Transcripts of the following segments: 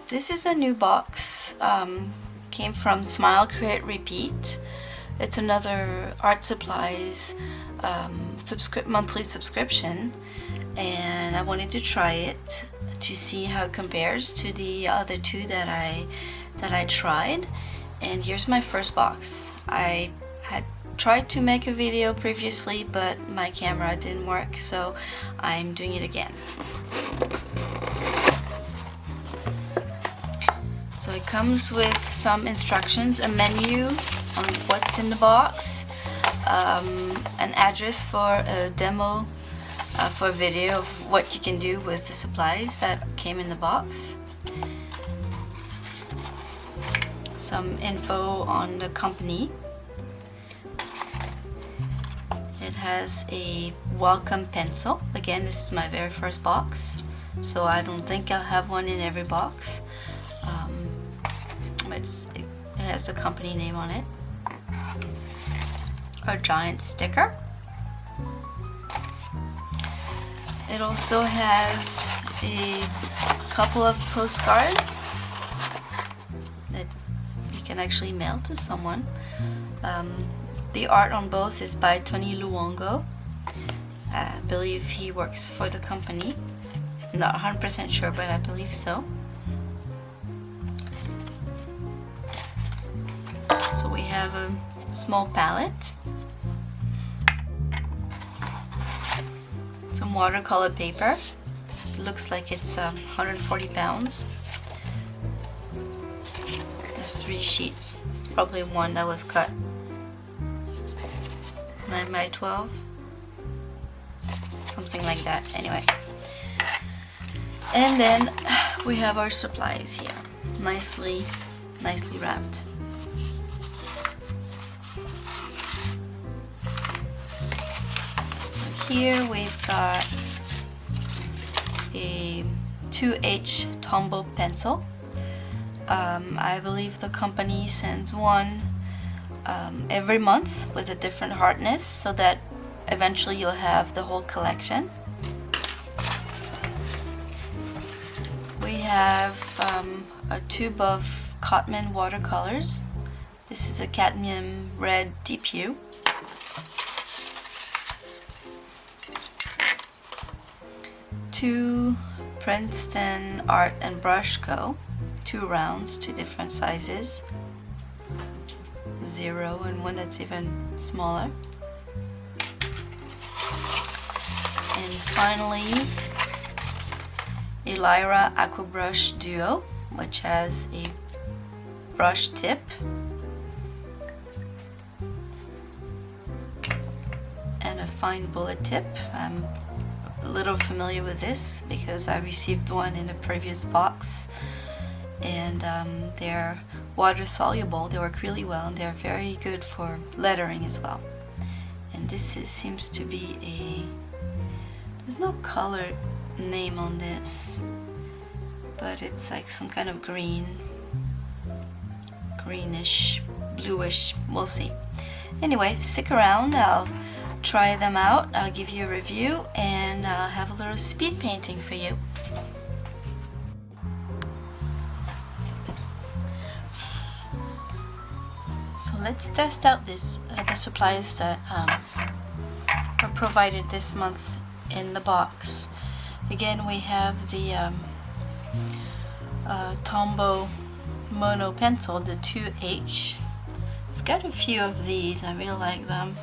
This is a new box, came from Smile, Create, Repeat. It's another art supplies monthly subscription, and I wanted to try it to see how it compares to the other two that I tried. And here's my first box. I had tried to make a video previously, but my camera didn't work, so I'm doing it again. So it comes with some instructions, a menu on what's in the box, an address for a demo for a video of what you can do with the supplies that came in the box, some info on the company. It has a welcome pencil. Again, this is my very first box, so I don't think I'll have one in every box. It has the company name on it. A giant sticker. It also has a couple of postcards that you can actually mail to someone. The art on both is by Tony Luongo. I believe he works for the company. Not 100% sure, but I believe so. So we have a small palette, some watercolor paper. It looks like it's 140 pounds. There's 3 sheets, probably one that was cut 9 by 12, something like that. Anyway, and then we have our supplies here, nicely wrapped. Here we've got a 2H Tombow pencil. I believe the company sends one every month with a different hardness, so that eventually you'll have the whole collection. We have a tube of Cotman watercolors. This is a cadmium red deep hue. Two Princeton Art and Brush Co. 2 rounds, 2 different sizes. 0 and one that's even smaller. And finally, a Lyra Aqua Brush Duo, which has a brush tip and a fine bullet tip. I'm a little familiar with this because I received one in a previous box, and they're water soluble. They work really well, and they're very good for lettering as well. And this seems to be there's no color name on this, but it's like some kind of greenish, bluish, we'll see. Anyway, stick around, I'll try them out, I'll give you a review, and I'll have a little speed painting for you. So let's test out the supplies that were provided this month in the box. Again, we have the Tombow Mono pencil, the 2H. I've got a few of these, I really like them.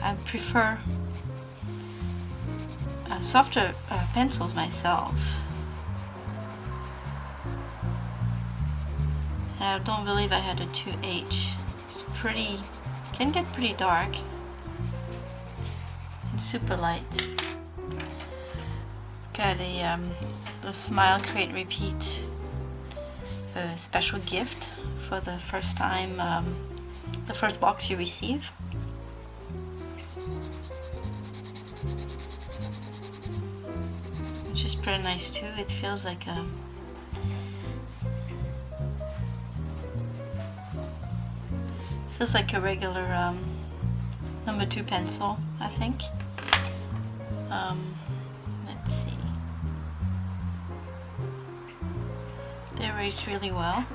I prefer softer pencils myself. I don't believe I had a 2H. It's can get pretty dark and super light. Got the Smile, Create, Repeat special gift for the first time, the first box you receive. Which is pretty nice too. It feels like a regular number 2 pencil, I think. Let's see. erase really well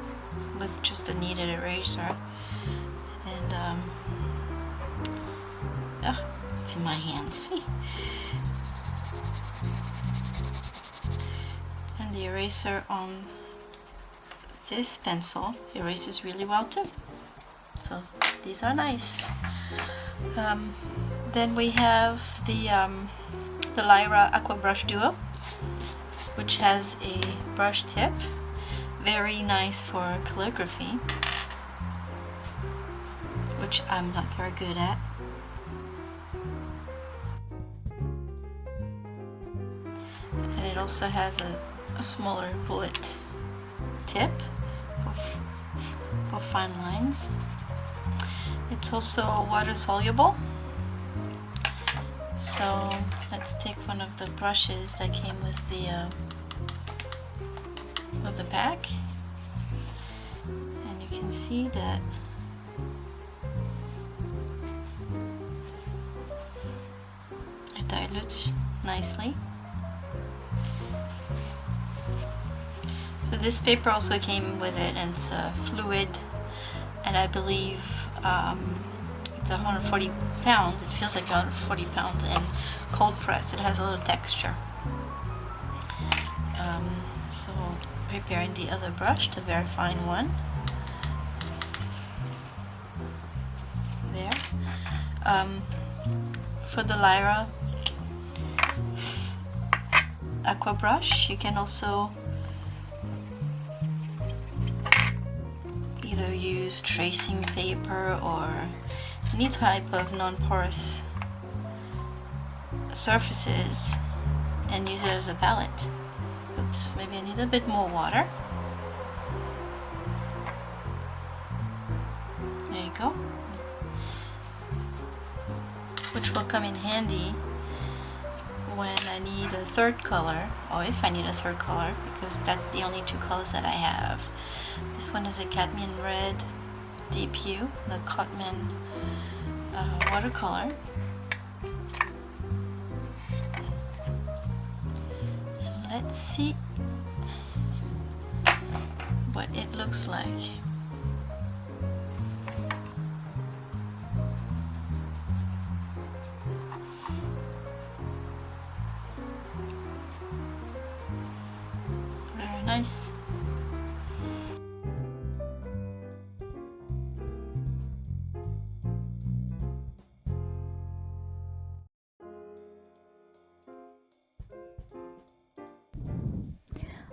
with just a kneaded eraser. And it's in my hands. And the eraser on this pencil erases really well too. So these are nice. Then we have the Lyra Aqua Brush Duo, which has a brush tip, very nice for calligraphy, which I'm not very good at. And it also has a smaller bullet tip for fine lines. It's also water soluble. So let's take one of the brushes that came with the pack, and you can see that it dilutes nicely. So this paper also came with it, and it's fluid, and I believe it's 140 pounds. It feels like 140 pounds, and cold press. It has a little texture. So preparing the other brush, the very fine one. There. For the Lyra Aqua brush, you can also either use tracing paper or any type of non-porous surfaces and use it as a palette. Oops, maybe I need a bit more water. There you go. Which will come in handy when I need a third color, or if I need a third color, because that's the only two colors that I have. This one is a cadmium red deep hue, the Cotman watercolor. And let's see what it looks like. Very nice.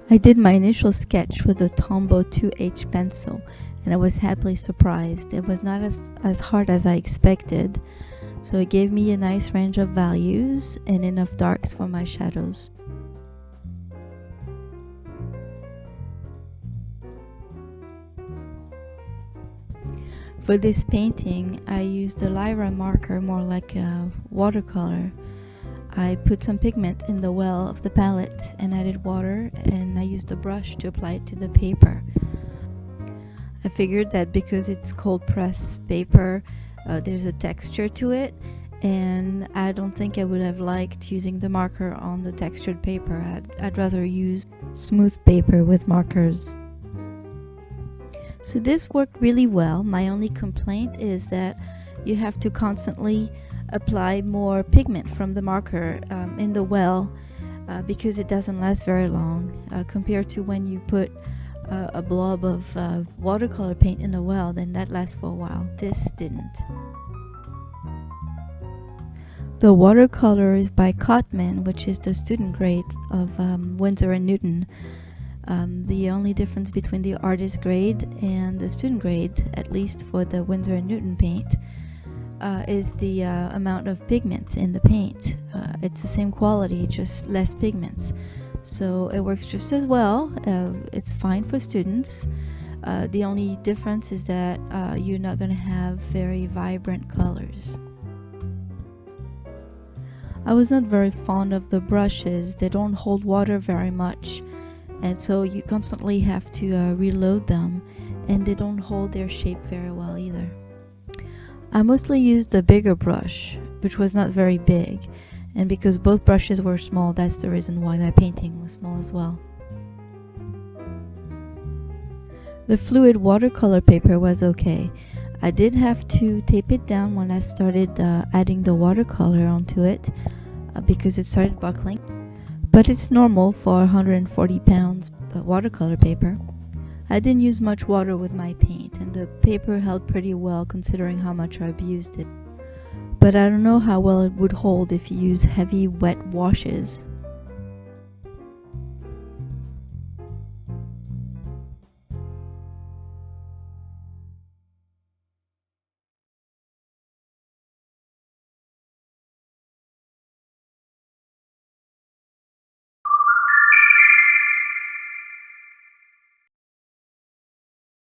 I did my initial sketch with the Tombow 2H pencil, and I was happily surprised. It was not as hard as I expected, so it gave me a nice range of values and enough darks for my shadows. For this painting, I used a Lyra marker, more like a watercolor. I put some pigment in the well of the palette and added water, and I used a brush to apply it to the paper. I figured that because it's cold press paper, there's a texture to it, and I don't think I would have liked using the marker on the textured paper. I'd rather use smooth paper with markers. So this worked really well. My only complaint is that you have to constantly apply more pigment from the marker in the well because it doesn't last very long compared to when you put a blob of watercolor paint in a well, then that lasts for a while. This didn't. The watercolor is by Cotman, which is the student grade of Winsor Newton. The only difference between the artist grade and the student grade, at least for the Winsor Newton paint, is the amount of pigment in the paint. It's the same quality, just less pigments. So it works just as well. It's fine for students. The only difference is that you're not going to have very vibrant colors. I was not very fond of the brushes. They don't hold water very much, and so you constantly have to reload them, and they don't hold their shape very well either. I mostly used the bigger brush, which was not very big, and because both brushes were small, that's the reason why my painting was small as well. The fluid watercolor paper was okay. I did have to tape it down when I started adding the watercolor onto it because it started buckling. But it's normal for 140 pounds watercolor paper. I didn't use much water with my paint, and the paper held pretty well considering how much I've used it. But I don't know how well it would hold if you use heavy wet washes.